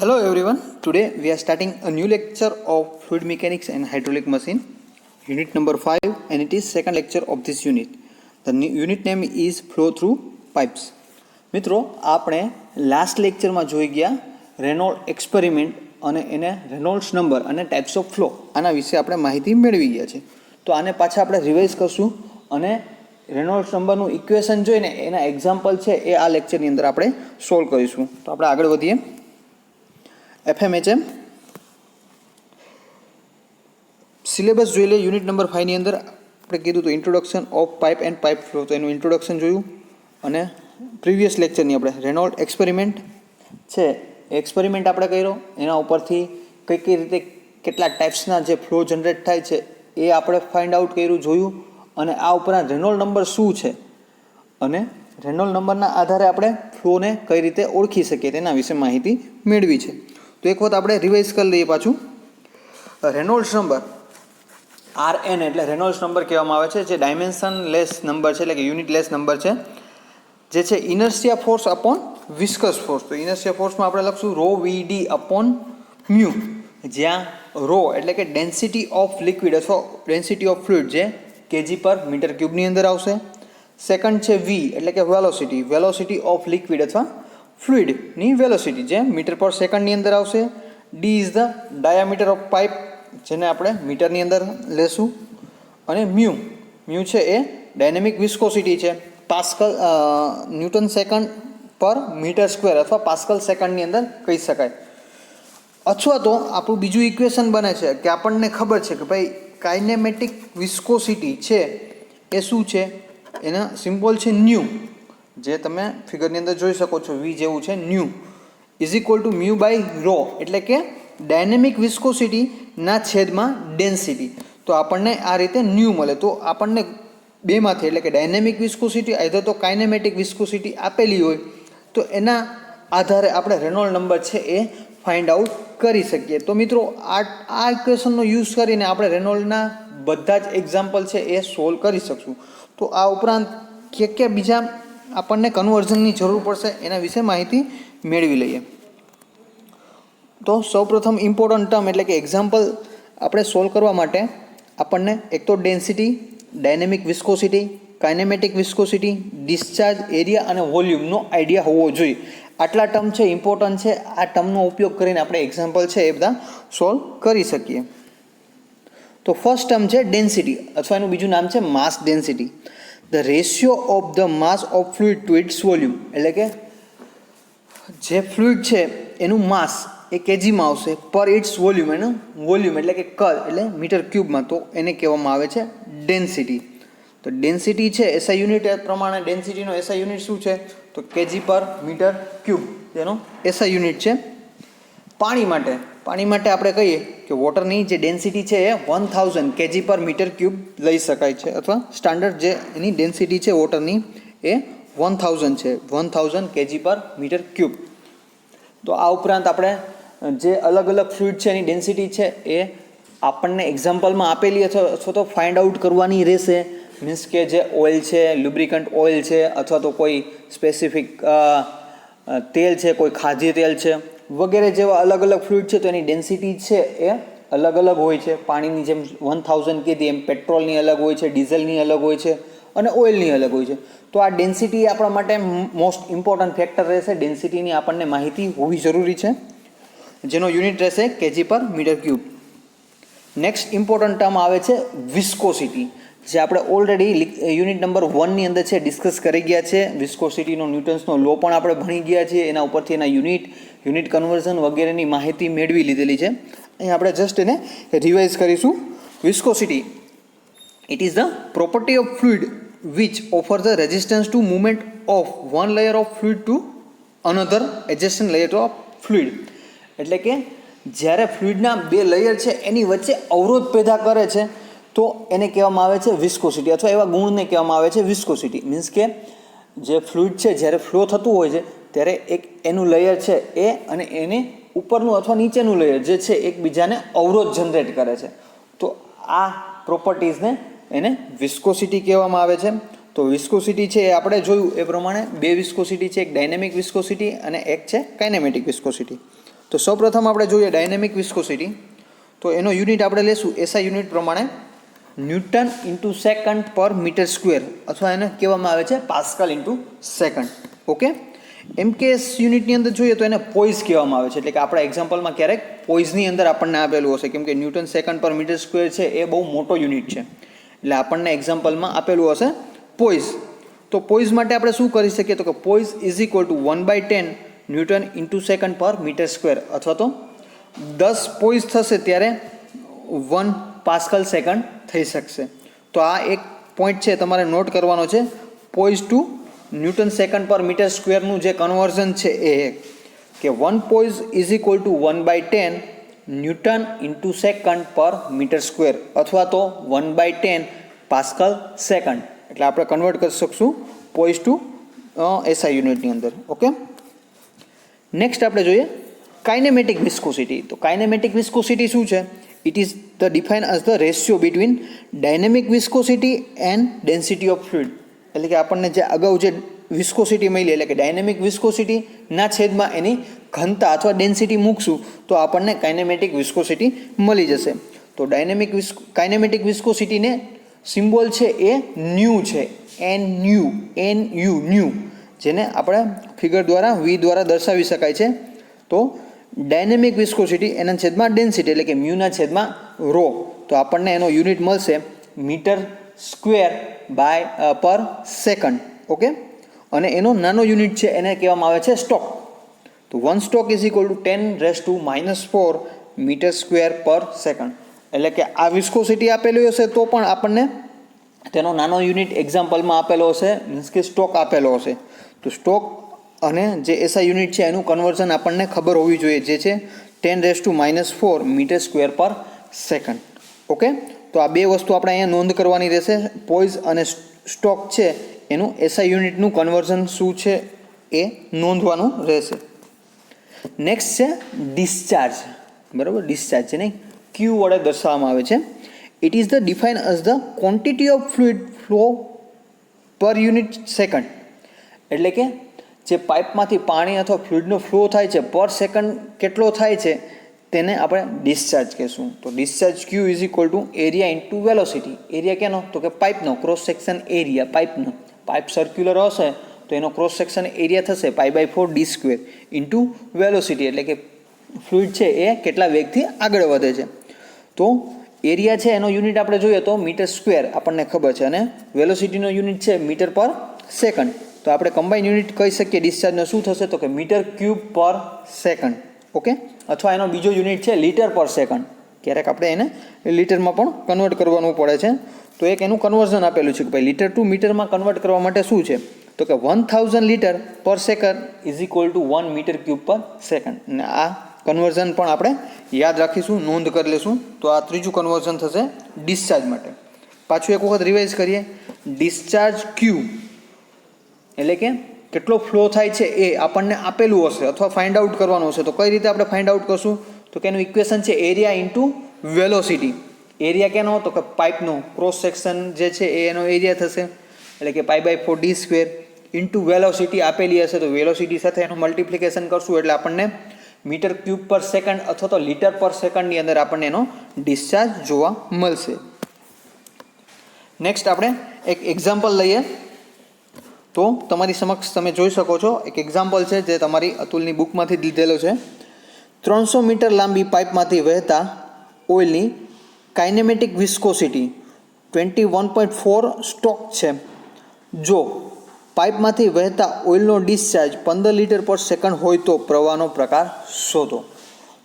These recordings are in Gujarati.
Hello everyone. Today we are starting a new lecture of fluid mechanics and hydraulic machine, unit number 5, and it is second lecture of this unit. The unit name is flow through pipes. મિત્રો આપણે લાસ્ટ લેક્ચરમાં જોઈ ગયા રેનોલ્ડ એક્સપેરિમેન્ટ અને એને રેનોલ્ડ્સ નંબર અને ટાઈપ્સ ઓફ ફ્લો આના વિશે આપણે માહિતી મેળવી ગયા છે. તો આને પાછા આપણે રિવાઇઝ કરશું અને રેનોલ્ડ્સ નંબરનું ઇક્વેશન જોઈને એના એક્ઝામ્પલ છે એ આ લેક્ચરની અંદર આપણે સોલ્વ કરીશું. તો આપણે આગળ વધીએ. FMHM સિલેબસ જોઈ લે. યુનિટ નંબર 5 ની અંદર આપણે કીધું તો introduction of pipe and pipe flow, તો એનું ઇન્ટ્રોડક્શન જોયું. અને પ્રીવિયસ લેક્ચરની આપણે રેનોલ્ડ એક્સપેરિમેન્ટ છે એક્સપેરિમેન્ટ આપણે કર્યો, એના ઉપરથી કઈ રીતે કેટલા ટાઈપ્સના જે ફ્લો જનરેટ થાય છે એ આપણે ફાઇન્ડ આઉટ કર્યું, જોયું. અને આ ઉપરાંત રેનોલ્ડ નંબર શું છે અને રેનોલ્ડ નંબરના આધારે આપણે ફ્લોને કઈ રીતે ઓળખી શકીએ તેના વિશે માહિતી મેળવી છે. તો એક વખત આપણે રિવાઇઝ કરી લઈએ પાછું. રેનોલ્ડ્સ નંબર RN એટલે રેનોલ્ડ્સ નંબર કહેવામાં આવે છે, જે ડાયમેન્શન લેસ નંબર છે, એટલે કે યુનિટ લેસ નંબર છે, જે છે inertia force upon viscous force. તો ઇનર્શિયા ફોર્સમાં આપણે લખશું રો VD અપોન મ્યુ, જ્યાં રો એટલે કે ડેન્સિટી ઓફ લિક્વિડ અથવા ડેન્સિટી ઓફ ફ્લુઇડ જે કેજી પર મીટર ક્યુબની અંદર આવશે. સેકન્ડ છે V એટલે કે વેલોસિટી ઓફ લિક્વિડ અથવા ફ્લુઇડની વેલોસિટી જે મીટર પર સેકન્ડની અંદર આવશે. D is the diameter of pipe, જેને આપણે મીટરની અંદર લેશું. અને મ્યુ છે એ ડાયનેમિક વિસ્કોસિટી છે, pascal newton second per metre square અથવા પાસ્કલ સેકન્ડની અંદર કહી શકાય. અથવા તો આપણું બીજું ઇક્વેશન બને છે કે આપણને ખબર છે કે ભાઈ કાઇનેમેટિક વિસ્કોસિટી છે એ શું છે, એના સિમ્બોલ છે ન્યુ, જે તમે ફિગરની અંદર જોઈ શકો છો, V જેવું છે. Nu is equal to mu by rho, એટલે કે ડાયનેમિક વિસ્કોસિટીના છેદમાં ડેન્સિટી. તો આપણને આ રીતે ન્યુ મળે. તો આપણને બેમાંથી એટલે કે ડાયનેમિક વિસ્કોસિટી આઈધર તો કાઇનેમેટિક વિસ્કોસિટી આપેલી હોય તો એના આધારે આપણે રેનોલ્ડ નંબર છે એ ફાઇન્ડ આઉટ કરી શકીએ. તો મિત્રો આ ઇક્વેશનનો યુઝ કરીને આપણે રેનોલ્ડના બધા જ એક્ઝામ્પલ છે એ સોલ્વ કરી શકશું. તો આ ઉપરાંત કે બીજા આપણને કન્વર્ઝનની જરૂર પડશે એના વિશે માહિતી મેળવી લઈએ. તો સૌપ્રથમ ઇમ્પોર્ટન્ટ ટર્મ એટલે કે એક્ઝામ્પલ આપણે સોલ્વ કરવા માટે આપણને એક તો density, dynamic viscosity, kinematic viscosity, discharge area અને વોલ્યુમનો આઈડિયા હોવો જોઈએ. આટલા ટર્મ છે ઇમ્પોર્ટન્ટ છે. આ ટર્મનો ઉપયોગ કરીને આપણે એક્ઝામ્પલ છે એ બધા સોલ્વ કરી શકીએ. તો ફર્સ્ટ ટર્મ છે ડેન્સિટી, અથવા એનું બીજું નામ છે mass density. The ratio of the mass of fluid to its volume, એટલે કે જે ફ્લુઇડ છે એનું માસ એ કેજીમાં આવશે પર ઇટ્સ વોલ્યુમ, એનું વોલ્યુમ એટલે કે કદ એટલે મીટર ક્યુબમાં, તો એને કહેવામાં આવે છે ડેન્સિટી. તો ડેન્સિટી છે એસઆઈ યુનિટ પ્રમાણે ડેન્સિટીનો એસઆઈ યુનિટ શું છે તો કેજી પર મીટર ક્યુબ એનો એસઆઈ યુનિટ છે. પાણી માટે આપણે કહીએ કે વોટરની જે ડેન્સિટી છે એ 1000 કેજી પર મીટર ક્યુબ લઈ શકાય છે, અથવા સ્ટાન્ડર્ડ જે એની ડેન્સિટી છે વોટરની એ 1000 છે, 1000 કેજી પર મીટર ક્યુબ. તો આ ઉપરાંત આપણે જે અલગ અલગ ફ્લુઇડ છે એની ડેન્સિટી છે એ આપણને એક્ઝામ્પલમાં આપેલી અથવા તો ફાઇન્ડ આઉટ કરવાની રહેશે. મીન્સ કે જે ઓઇલ છે, લ્યુબ્રિકન્ટ ઓઇલ છે, અથવા તો કોઈ સ્પેસિફિક તેલ છે, કોઈ ખાદ્ય તેલ છે વગેરે જેવા અલગ અલગ ફ્લુઇડ છે તો એની ડેન્સિટી છે એ અલગ અલગ હોય છે. પાણીની જેમ 1000 કીધી એમ પેટ્રોલની અલગ હોય છે, ડીઝલની અલગ હોય છે અને ઓઇલની અલગ હોય છે. તો આ ડેન્સિટી આપણા માટે મોસ્ટ ઇમ્પોર્ટન્ટ ફેક્ટર રહેશે. ડેન્સિટીની આપણને માહિતી હોવી જરૂરી છે, જેનો યુનિટ રહેશે KG per metre cube. Next important term આવે છે વિસ્કોસિટી, જે આપણે ઓલરેડી યુનિટ નંબર 1 ની અંદર છે ડિસ્કસ કરી ગયા છે. વિસ્કોસિટીનો ન્યૂટન્સનો લો પણ આપણે ભણી ગયા છીએ. એના ઉપરથી એના યુનિટ કન્વર્ઝન વગેરેની માહિતી મેળવી લીધેલી છે. અહીં આપણે જસ્ટ એને રિવાઇઝ કરીશું. Viscosity it is the property of fluid which offer the resistance to movement of one layer of fluid to another adjacent layer of fluid. એટલે કે જ્યારે ફ્લુઇડના બે લેયર છે એની વચ્ચે અવરોધ પેદા કરે છે તો એને કહેવામાં આવે છે વિસ્કોસિટી, અથવા એવા ગુણને કહેવામાં આવે છે વિસ્કોસિટી. મીન્સ કે જે ફ્લુઇડ છે જ્યારે ફ્લો થતું હોય છે ત્યારે એક એનું લેયર છે એ અને એને ઉપરનું અથવા નીચેનું લેયર જે છે એકબીજાને અવરોધ જનરેટ કરે છે. તો આ પ્રોપર્ટીઝને એને વિસ્કોસિટી કહેવામાં આવે છે. તો વિસ્કોસિટી છે એ આપણે જોયું એ પ્રમાણે બે વિસ્કોસિટી છે, એક ડાયનેમિક વિસ્કોસિટી અને એક છે કાઇનેમેટિક વિસ્કોસિટી. તો સૌપ્રથમ આપણે જોઈએ ડાયનેમિક વિસ્કોસિટી. તો એનો યુનિટ આપણે લેશું એસઆઈ યુનિટ પ્રમાણે newton into second per metre square, અથવા એને કહેવામાં આવે છે pascal into second. Okay, MKS યુનિટની અંદર જોઈએ તો એને પોઈઝ કહેવામાં આવે છે. એટલે કે આપણા એક્ઝામ્પલમાં ક્યારેક પોઈઝની અંદર આપણને આપેલું હશે, કેમ કે newton second per metre square છે એ બહુ મોટો યુનિટ છે, એટલે આપણને એક્ઝામ્પલમાં આપેલું હશે પોઈઝ. તો પોઈઝ માટે આપણે શું કરી શકીએ, તો કે poise is equal to 1/10 newton into second per metre square, અથવા તો 10 પોઈઝ થશે ત્યારે 1 પાસ્કલ સેકન્ડ થઈ શકશે. તો આ એક પોઈન્ટ છે તમારે નોટ કરવાનો છે. Poise to newton second per metre સ્ક્વેરનું જે કન્વર્ઝન છે એ કે 1 poise is equal to 1/10 newton into second per metre square, અથવા તો 1/10 પાસ્કલ સેકન્ડ. એટલે આપણે કન્વર્ટ કરી શકશું પોઈઝ ટુ એસઆઈ યુનિટની અંદર. ઓકે, નેક્સ્ટ આપણે જોઈએ કાઇનેમેટિક વિસ્કોસિટી. તો કાઇનેમેટિક વિસ્કોસિટી શું છે? It is the define as the ratio between dynamic viscosity and density of fluid. એટલે કે આપણને જે અગાઉ જે વિસ્કોસિટી મળી, એટલે કે ડાયનેમિક વિસ્કોસિટીના છેદમાં એની ઘનતા અથવા ડેન્સિટી મૂકશું તો આપણને કાઇનેમેટિક વિસ્કોસિટી મળી જશે. તો કાઇનેમેટિક વિસ્કોસિટીને સિમ્બોલ છે એ ન્યુ છે, NU, જેને આપણે ફિગર દ્વારા V દ્વારા દર્શાવી શકાય છે. તો ડાયનેમિક વિસ્કોસિટી એના છેદમાં ડેન્સિટી, એટલે કે મ્યુના છેદમાં રો. તો આપણને એનો યુનિટ મળશે મીટર સ્ક્વેર બાય પર સેકન્ડ. ઓકે, અને એનો નાનો યુનિટ છે એને કહેવામાં આવે છે સ્ટોક. તો 1 stoke is equal to 10⁻⁴ metre square per second. એટલે કે આ વિસ્કોસિટી આપેલી હશે તો પણ આપણને તેનો નાનો યુનિટ એક્ઝામ્પલમાં આપેલો હશે, મીન્સ કે સ્ટોક આપેલો હશે. તો સ્ટોક અને જે એસઆઈ યુનિટ છે એનું કન્વર્ઝન આપણને ખબર હોવી જોઈએ, જે છે 10⁻⁴ metre square per second. Okay, તો આ બે વસ્તુ આપણે અહીંયા નોંધ કરવાની રહેશે. પોઈઝ અને સ્ટોક છે એનું એસઆઈ યુનિટનું કન્વર્ઝન શું છે એ નોંધવાનું રહેશે. નેક્સ્ટ છે ડિસ્ચાર્જ. બરાબર, ડિસ્ચાર્જ છે નહીં, ક્યુ વડે દર્શાવવામાં આવે છે. It is the define as the quantity of fluid flow પર યુનિટ સેકન્ડ. એટલે કે જે પાઇપમાંથી પાણી અથવા ફ્લુઇડનો ફ્લો થાય છે પર સેકન્ડ કેટલો થાય છે તેને આપણે ડિસ્ચાર્જ કહેશું. તો discharge Q is equal to area into velocity. Area કેનો? તો કે પાઇપનો cross section area. Pipe circular હશે તો એનો ક્રોસ સેક્શન એરિયા થશે π/4d² ઇન્ટુ વેલોસિટી, એટલે કે ફ્લુઇડ છે એ કેટલા વેગથી આગળ વધે છે. તો એરિયા છે એનો યુનિટ આપણે જોઈએ તો મીટર સ્ક્વેર આપણને ખબર છે, અને વેલોસિટીનો યુનિટ છે મીટર પર સેકન્ડ. તો આપણે કમ્બાઇન યુનિટ કહી શકીએ ડિસ્ચાર્જનો શું થશે, તો કે metre cube per second. Okay, અથવા એનો બીજો યુનિટ છે લીટર પર સેકન્ડ. ક્યારેક આપણે એને લીટરમાં પણ કન્વર્ટ કરવાનું પડે છે. તો એક એનું કન્વર્ઝન આપેલું છે કે ભાઈ લીટર ટુ મીટરમાં કન્વર્ટ કરવા માટે શું છે, તો કે 1000 litre per second is equal to 1 metre cube per second. અને આ કન્વર્ઝન પણ આપણે યાદ રાખીશું, નોંધ કરી લઈશું. તો આ ત્રીજું કન્વર્ઝન થશે ડિસ્ચાર્જ માટે. પાછું એક વખત રિવાઇઝ કરીએ. ડિસ્ચાર્જ ક્યુ એટલે કે કેટલો ફ્લો થાય છે એ આપણને આપેલું હશે અથવા ફાઇન્ડ આઉટ કરવાનું હશે. તો કઈ રીતે આપણે ફાઇન્ડ આઉટ કરશું, તો કે એનું ઇક્વેશન છે એરિયા ઇન્ટુ વેલોસિટી. એરિયા કેનો? તો કે પાઇપનો ક્રોસ સેક્શન જે છે એ એનો એરિયા થશે, એટલે કે π/4d² ઇન્ટુ વેલોસિટી આપેલી હશે તો વેલોસિટી સાથે એનું મલ્ટિપ્લિકેશન કરશું એટલે આપણને મીટર ક્યુબ પર સેકન્ડ અથવા તો લીટર પર સેકન્ડની અંદર આપણને એનો ડિસ્ચાર્જ જોવા મળશે. નેક્સ્ટ આપણે એક એક્ઝામ્પલ લઈએ. તો તમારી સમક્ષ તમે જોઈ શકો છો એક એક્ઝામ્પલ છે જે તમારી અતુલની બુકમાંથી લીધેલો છે. 300 મીટર લાંબી પાઇપમાંથી વહેતા ઓઇલની કાઇનેમેટિક વિસ્કોસિટી 21.4 સ્ટોક છે. જો પાઇપમાંથી વહેતા ઓઇલનો ડિસ્ચાર્જ 15 લીટર પર સેકન્ડ હોય તો પ્રવાહનો પ્રકાર શોધો.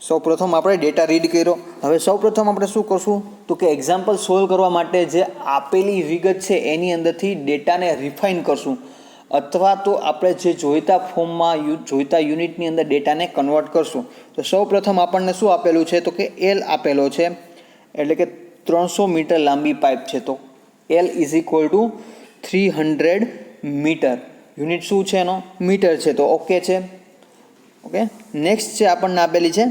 સૌપ્રથમ આપણે ડેટા રીડ કર્યો. હવે સૌપ્રથમ આપણે શું કરશું, તો કે એક્ઝામ્પલ સોલ્વ કરવા માટે જે આપેલી વિગત છે એની અંદરથી ડેટાને રિફાઇન કરશું, અથવા તો આપણે જે જોઈતા ફોર્મમાં જોઈતા યુનિટની અંદર ડેટાને કન્વર્ટ કરશું. તો સૌપ્રથમ આપણને શું આપેલું છે, તો કે એલ આપેલો છે, એટલે કે 300 મીટર લાંબી પાઇપ છે. તો L is equal to 300 metre. Unit શું છે એનો? મીટર છે. તો ઓકે છે. ઓકે, નેક્સ્ટ છે આપણને આપેલી છે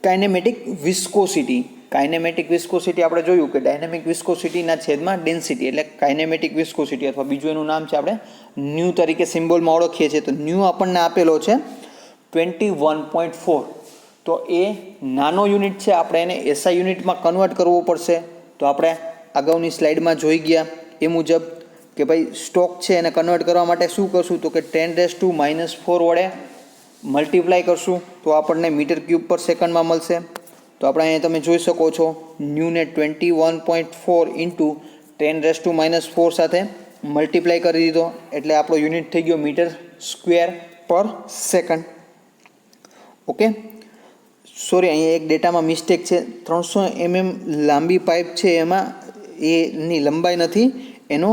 કાઇનેમેટિક વિસ્કોસિટી. કાઇનેમેટિક વિસ્કોસિટી આપણે જોયું કે ડાયનેમિક વિસ્કોસિટીના છેદમાં ડેન્સિટી, એટલે કાઇનેમેટિક વિસ્કોસિટી અથવા બીજું એનું નામ છે આપણે ન્યૂ તરીકે સિમ્બોલમાં ઓળખીએ છીએ. તો ન્યૂ આપણને આપેલો છે 21.4. તો એ નાનો યુનિટ છે, આપણે એને એસઆઈ યુનિટમાં કન્વર્ટ કરવો પડશે. તો આપણે અગાઉની સ્લાઇડમાં જોઈ ગયા એ મુજબ કે ભાઈ સ્ટોક છે એને કન્વર્ટ કરવા માટે શું કરશું, તો કે 10⁻⁻⁴ વડે મલ્ટીપ્લાય કરશું તો આપણને મીટર ક્યુબ પર સેકન્ડમાં મળશે. તો આપણે અહીંયા તમે જોઈ શકો છો ન્યૂને 21.4 ઇન્ટુ 10⁻⁴ સાથે મલ્ટીપ્લાય કરી દીધો, એટલે આપણો યુનિટ થઈ ગયો metre square per second. Okay, sorry, અહીંયા એક ડેટામાં મિસ્ટેક છે. 300 mm લાંબી પાઇપ છે, એમાં એની લંબાઈ નથી, એનો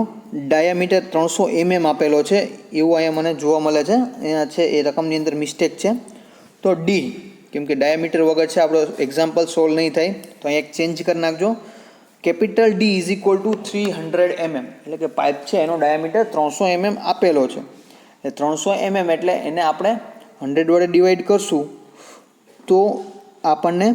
ડાયામીટર 300 mm આપેલો છે એવું અહીંયા મને જોવા મળે છે. અહીંયા છે એ રકમની અંદર મિસ્ટેક છે. તો ડી, કેમ કે ડાયામીટર વગર છે આપણો એક્ઝામ્પલ સોલ્વ નહીં થાય, તો અહીંયા એક ચેન્જ કરી નાખજો. Capital D is equal to 300 mm, એટલે કે પાઇપ છે એનો ડાયામીટર 300 mm આપેલો છે. એ 300 mm એટલે એને આપણે 100 વડે ડિવાઈડ કરશું તો આપણને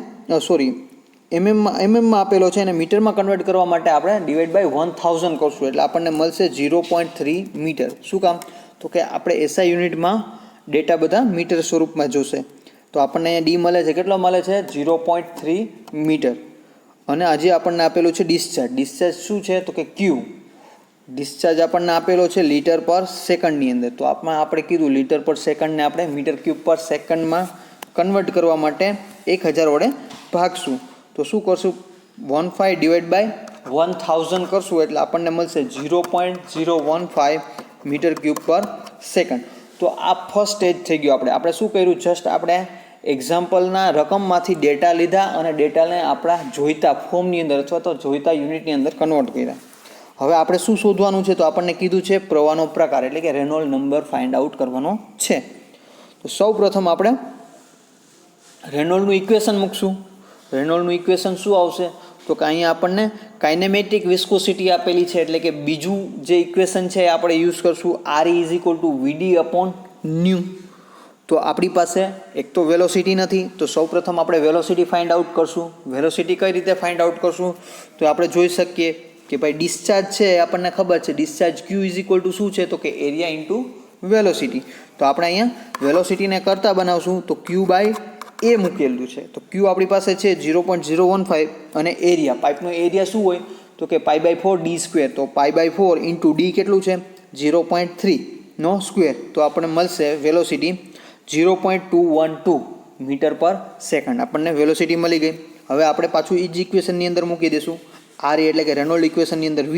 એમએમમાં આપેલો છે અને મીટરમાં કન્વર્ટ કરવા માટે આપણે ડિવાઈડ બાય 1000 કરશું, એટલે આપણને મળશે 0.3 મીટર. શું કામ, તો કે આપણે એસઆઈ યુનિટમાં ડેટા બધા મીટર સ્વરૂપમાં જોશે. તો આપણને અહીંયા ડી મળે છે, કેટલો મળે છે 0.3 મીટર. અને આજે આપણને આપેલું છે ડિસ્ચાર્જ. ડિસ્ચાર્જ શું છે, તો કે ક્યુ. ડિસ્ચાર્જ આપણને આપેલો છે લીટર પર સેકન્ડની અંદર. તો આપણે કીધું લીટર પર સેકન્ડને આપણે મીટર ક્યુબ પર સેકન્ડમાં કન્વર્ટ કરવા માટે 1000 વડે ભાગશું. તો શું કરશું, 15 ડિવાઈડ બાય 1000 કરશું એટલે આપણને મળશે 0.015 મીટર ક્યુબ પર સેકન્ડ. તો આ ફર્સ્ટ સ્ટેજ થઈ ગયો. આપણે શું કર્યું, જસ્ટ આપણે એક્ઝામ્પલના રકમમાંથી ડેટા લીધા અને ડેટાને આપણા જોઈતા ફોર્મની અંદર અથવા તો જોઈતા યુનિટની અંદર કન્વર્ટ કર્યા. હવે આપણે શું શોધવાનું છે, તો આપણને કીધું છે પ્રવાહનો પ્રકાર, એટલે કે રેનોલ્ડ નંબર ફાઇન્ડ આઉટ કરવાનો છે. તો સૌ પ્રથમ આપણે રેનોલ્ડનું ઇક્વેશન મૂકશું. રેનોલ્ડનું ઇક્વેશન શું આવશે, તો કે અહીંયા આપણને કાઇનેમેટિક વિસ્કોસિટી આપેલી છે, એટલે કે બીજું જે ઇક્વેશન છે એ આપણે યુઝ કરશું RE ઇઝ ઇક્વલ ટુ VD/ન્યુ. તો આપણી પાસે એક તો વેલોસિટી નથી, તો સૌપ્રથમ આપણે વેલોસિટી ફાઇન્ડ આઉટ કરશું. વેલોસિટી કઈ રીતે ફાઇન્ડ આઉટ કરશું, તો આપણે જોઈ શકીએ કે ભાઈ ડિસ્ચાર્જ છે એ આપણને ખબર છે, discharge Q is equal two શું છે, તો કે એરિયા ઇન્ટુ વેલોસિટી. તો આપણે અહીંયા વેલોસિટીને કરતા બનાવશું તો Q/A મૂકેલું છે. તો Q આપણી પાસે છે 0.015 અને એરિયા, પાઇપનો એરિયા શું હોય, તો કે π/4 d². તો π/4 ઇન્ટુ ડી કેટલું છે 0.3 નો સ્ક્વેર. તો આપણને મળશે વેલોસિટી 0.212 મીટર પર સેકન્ડ. આપણને વેલોસિટી મળી ગઈ. હવે આપણે પાછું એ જ ઇક્વેશનની અંદર મૂકી દઈશું RE, એટલે કે રેનોલ્ડ ઇક્વેશનની અંદર V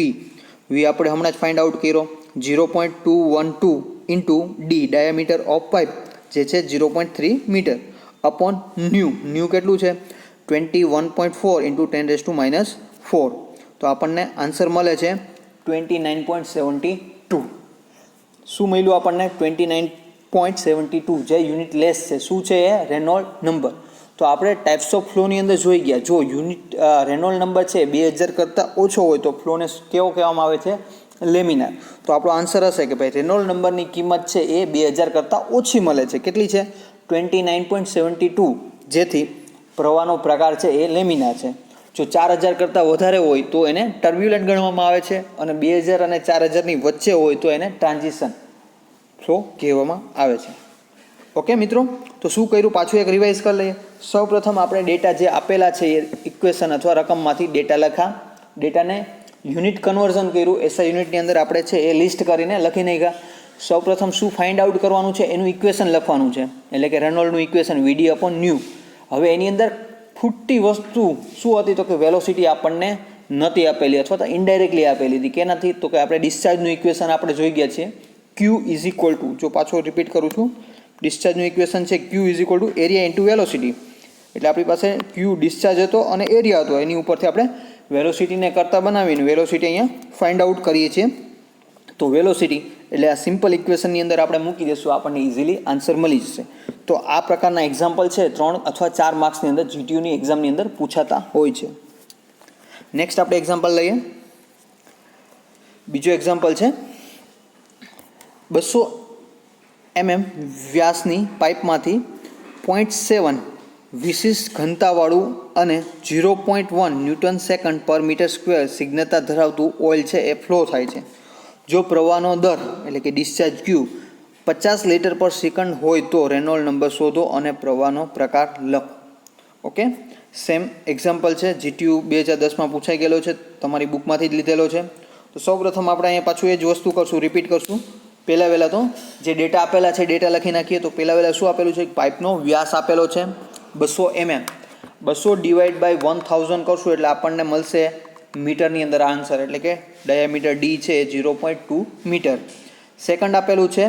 આપણે હમણાં જ ફાઇન્ડ આઉટ કર્યો 0.212 into D, diameter of pipe જે છે 0.3 મીટર અપોન ન્યૂ કેટલું છે 21.4 ઇન્ટુ 10⁻⁴. તો આપણને આન્સર મળે છે 29.72. શું મળ્યું આપણને 29.72, જે યુનિટ લેસ છે. શું છે એ રેનોલ્ડ નંબર. તો આપણે ટાઈપ્સ ઓફ ફ્લોની અંદર જોઈ ગયા. જો યુનિટ રેનોલ્ડ નંબર છે 2000 કરતાં ઓછો હોય તો ફ્લોને કેવો કહેવામાં આવે છે, લેમિનાર. તો આપણો આન્સર હશે કે ભાઈ રેનોલ્ડ નંબરની કિંમત છે એ 2000 કરતાં ઓછી મળે છે. કેટલી છે 29.72, જેથી પ્રવાહનો પ્રકાર છે એ લેમિનાર છે. જો 4000 કરતાં વધારે હોય તો એને ટર્બ્યુલન્ટ ગણવામાં આવે છે, અને 2000 અને 4000ની વચ્ચે હોય તો એને ટ્રાન્ઝિશન ફ્લો કહેવામાં આવે છે. ઓકે મિત્રો, તો શું કર્યું પાછું એક રિવાઇઝ કરી લઈએ. સૌપ્રથમ આપણે ડેટા જે આપેલા છે એ ઇક્વેશન અથવા રકમમાંથી ડેટા લખ્યા, ડેટાને યુનિટ કન્વર્ઝન કર્યું, એસઆઈ યુનિટની અંદર આપણે છે એ લિસ્ટ કરીને લખી નાખ્યા. સૌપ્રથમ શું ફાઇન્ડ આઉટ કરવાનું છે, એનું ઇક્વેશન લખવાનું છે, એટલે કે રેનોલ્ડનું ઇક્વેશન VD/ન્યુ. હવે એની અંદર ખૂટતી વસ્તુ શું હતી, તો કે વેલોસિટી આપણને નથી આપેલી અથવા તો ઇનડાયરેક્ટલી આપેલી હતી. કે નથી, તો કે આપણે ડિસ્ચાર્જનું ઇક્વેશન આપણે જોઈ ગયા છીએ Q ઇઝ ઇક્વલ ટુ, જો પાછો રિપીટ કરું છું, ડિસ્ચાર્જનું ઇક્વેશન છે Q is equal to area into velocity. એટલે આપણી પાસે Q ડિસ્ચાર્જ હતો અને એરિયા હતો, એની ઉપરથી આપણે વેલોસિટીને કરતા બનાવીને વેલોસિટી અહીંયા ફાઇન્ડ આઉટ કરીએ છીએ. તો વેલોસિટી એટલે આ સિમ્પલ ઇક્વેશનની અંદર આપણે મૂકી દઈશું, આપણને ઇઝીલી આન્સર મળી જશે. તો આ પ્રકારના એક્ઝામ્પલ છે 3 અથવા 4 માર્ક્સની અંદર GTUની એક્ઝામની અંદર પૂછાતા હોય છે. નેક્સ્ટ આપણે એક્ઝામ્પલ લઈએ. બીજો એક્ઝામ્પલ છે 200 mm વ્યાસની પાઇપમાંથી 0.7 વિશિષ્ટ ઘનતાવાળું અને 0.1 newton second per metre square સ્નિગ્ધતા ધરાવતું ઓઇલ છે એ ફ્લો થાય છે. જો પ્રવાહનો દર એટલે કે discharge Q 50 litre per second હોય તો રેનોલ્ડ નંબર શોધો અને પ્રવાહનો પ્રકાર લખો. ઓકે, સેમ એક્ઝામ્પલ છે, GTU 2010માં પૂછાઈ ગયેલો છે, તમારી બુકમાંથી જ લીધેલો છે. તો સૌપ્રથમ આપણે અહીંયા પાછું એ જ વસ્તુ કરશું, રિપીટ કરશું. પહેલાં તો જે ડેટા આપેલા છે ડેટા લખી નાખીએ. તો પહેલાં શું આપેલું છે? પાઇપનો વ્યાસ આપેલો છે 200 mm. 200 ડિવાઈડ બાય 1000 કરશું એટલે આપણને મળશે મીટરની અંદર આન્સર, એટલે કે ડાયામીટર D છે 0.2 મીટર. સેકન્ડ આપેલું છે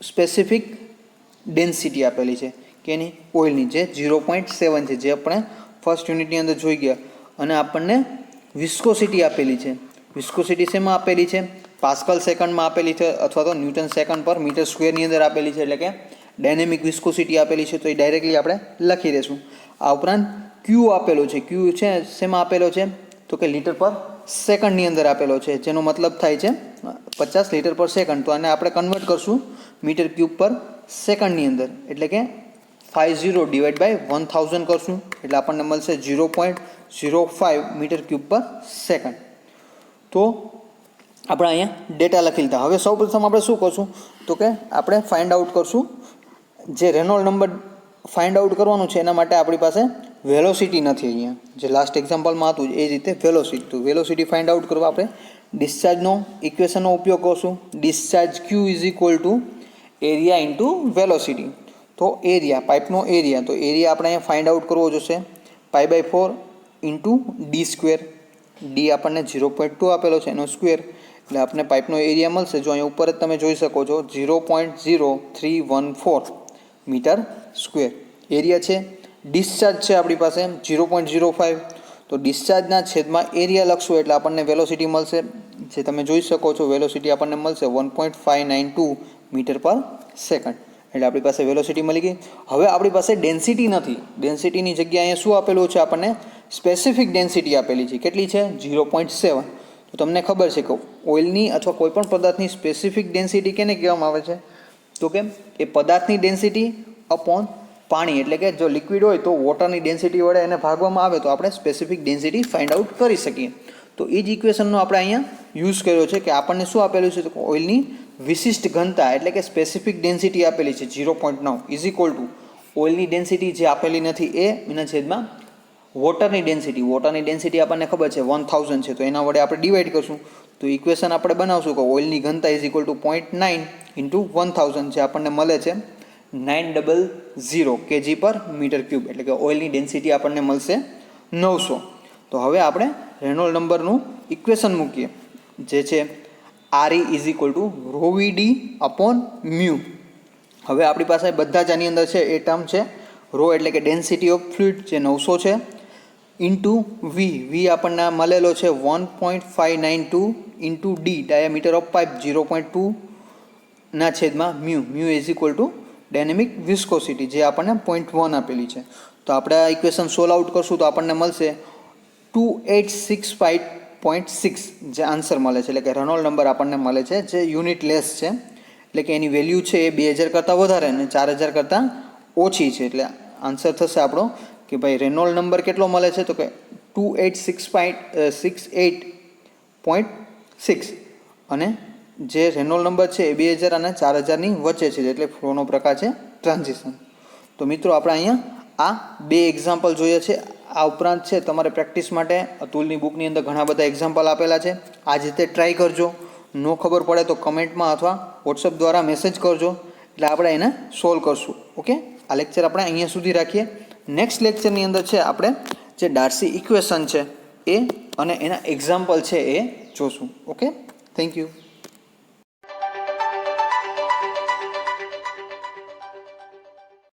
સ્પેસિફિક ડેન્સિટી આપેલી છે કે એની ઓઇલની, જે 0.7 છે, જે આપણે ફર્સ્ટ યુનિટની અંદર જોઈ ગયા. અને આપણને વિસ્કોસિટી આપેલી છે. વિસ્કોસિટી શેમાં આપેલી છે? પાસ્કલ સેકન્ડમાં આપેલી છે, અથવા તો ન્યૂટન સેકન્ડ પર મીટર સ્ક્વેરની અંદર આપેલી છે, એટલે કે ડાયનેમિક વિસ્કોસિટી આપેલી છે. તો એ ડાયરેક્ટલી આપણે લખી દઈશું. આ ઉપરાંત ક્યુ આપેલો છે. ક્યુ છે શેમાં આપેલો છે? તો કે લીટર પર સેકન્ડની અંદર આપેલો છે, જેનો મતલબ થાય છે 50 લીટર પર સેકન્ડ. તો આને આપણે કન્વર્ટ કરશું મીટર ક્યુબ પર સેકન્ડની અંદર, એટલે કે 50 ડિવાઈડ બાય 1000 કરશું એટલે આપણને મળશે 0.05 મીટર ક્યુબ પર સેકન્ડ. તો આપણે અહીંયા ડેટા લખી લીધા. હવે સૌપ્રથમ આપણે શું કરશું? તો કે આપણે ફાઇન્ડ આઉટ કરશું જે રેનોલ્ડ નંબર ફાઇન્ડ આઉટ કરવાનું છે. એના માટે આપણી પાસે વેલોસિટી નથી અહીંયા, જે લાસ્ટ એક્ઝામ્પલમાં હતું એ રીતે વેલોસિટી. તો વેલોસિટી ફાઇન્ડ આઉટ કરવા આપણે ડિસ્ચાર્જનો ઇક્વેશનનો ઉપયોગ કરશું. Discharge Q is equal to area into velocity. તો એરિયા, પાઇપનો એરિયા, તો એરિયા આપણે અહીંયા ફાઇન્ડ આઉટ કરવો જોશે. π/4 ઇન્ટુ D સ્ક્વેર. D આપણને 0.2 આપેલો છે, એનો સ્ક્વેર, એટલે આપણને પાઇપનો એરિયા મળશે. જો અહીંયા ઉપર જ તમે જોઈ શકો છો 0.0314 મીટર સ્ક્વેર એરિયા છે. ડિસ્ચાર્જ છે આપણી પાસે 0.05. તો ડિસ્ચાર્જના છેદમાં એરિયા લખશું એટલે આપણને વેલોસિટી મળશે, જે તમે જોઈ શકો છો. વેલોસિટી આપણને મળશે 1.592 મીટર પર સેકન્ડ. એટલે આપણી પાસે વેલોસિટી મળી ગઈ. હવે આપણી પાસે ડેન્સિટી નથી. ડેન્સિટીની જગ્યાએ અહીંયા શું આપેલું છે? આપણને સ્પેસિફિક ડેન્સિટી આપેલી છે. કેટલી છે? 0.7. તો તમને ખબર છે કે ઓઇલની અથવા કોઈપણ પદાર્થની સ્પેસિફિક ડેન્સિટી કેને કહેવામાં આવે છે? તો કે એ પદાર્થની ડેન્સિટી અપોન પાણી, એટલે કે જો લિક્વિડ હોય તો વોટરની ડેન્સિટી વડે એને ભાગવામાં આવે તો આપણે સ્પેસિફિક ડેન્સિટી ફાઇન્ડ આઉટ કરી શકીએ. તો એ જ ઇક્વેશનનો આપણે અહીંયા યુઝ કર્યો છે કે આપણને શું આપેલું છે? તો ઓઇલની વિશિષ્ટ ઘનતા, એટલે કે સ્પેસિફિક ડેન્સિટી આપેલી છે 0.9 ઇઝ ઇક્વલ ટુ ઓઇલની ડેન્સિટી જે આપેલી નથી એ એના છેદમાં વોટરની ડેન્સિટી. વોટરની ડેન્સિટી આપણને ખબર છે 1000 છે, તો એના વડે આપણે ડિવાઈડ કરશું. તો ઇક્વેશન આપણે બનાવશું કે ઓઇલની ઘનતા ઇઝ ઇક્વલ ટુ 0.9 ઇન્ટુ 1000, જે આપણને મળે છે 900 kg પર મીટર ક્યુબ, એટલે કે ઓઇલની ડેન્સિટી આપણને મળશે 900. તો હવે આપણે રેનોલ્ડ નંબરનું ઇક્વેશન મૂકીએ, જે છે RE is equal two ρVD upon mu. હવે આપણી પાસે બધા જ આની અંદર છે એ ટર્મ છે. રો એટલે કે ડેન્સિટી ઓફ ફ્લુઇડ, જે 900 છે, ઇન્ટુ V આપણને મળેલો છે 1.592 into D diameter of pipe 0.2 ના છેદમાં mu. Mu is equal two dynamic viscosity, જે આપણને 0.1 આપેલી છે. તો આપણે આ ઇક્વેશન સોલ્વ આઉટ કરશું તો આપણને મળશે 2865.6, જે આન્સર મળે છે, એટલે કે રેનોલ્ડ નંબર આપણને મળે છે, જે યુનિટ લેસ છે, એટલે કે એની વેલ્યુ છે એ 2000 કરતાં વધારે અને 4000 કરતાં ઓછી છે. એટલે આન્સર થશે આપણો કે ભાઈ રેનોલ્ડ નંબર કેટલો મળે છે? તો કે 2865.6, અને જે રેનોલ્ડ નંબર છે એ 2000 અને 4000ની વચ્ચે છે, એટલે ફ્લોનો પ્રકાર છે ટ્રાન્ઝિશન. તો મિત્રો આપણે અહીંયા આ બે એક્ઝામ્પલ જોઈએ છે. આ ઉપરાંત છે તમારે પ્રેક્ટિસ માટે અતુલની બુકની અંદર ઘણા બધા એક્ઝામ્પલ આપેલા છે. આ જ રીતે ટ્રાય કરજો. નો ખબર પડે તો કમેન્ટમાં અથવા વોટ્સઅપ દ્વારા મેસેજ કરજો, એટલે આપણે એને સોલ્વ કરશું. ઓકે, આ લેક્ચર આપણે અહીંયા સુધી રાખીએ. નેક્સ્ટ લેક્ચરની અંદર છે આપણે જે ડાર્સી ઇક્વેશન છે એ અને એના એક્ઝામ્પલ છે એ જોશું. Okay, thank you.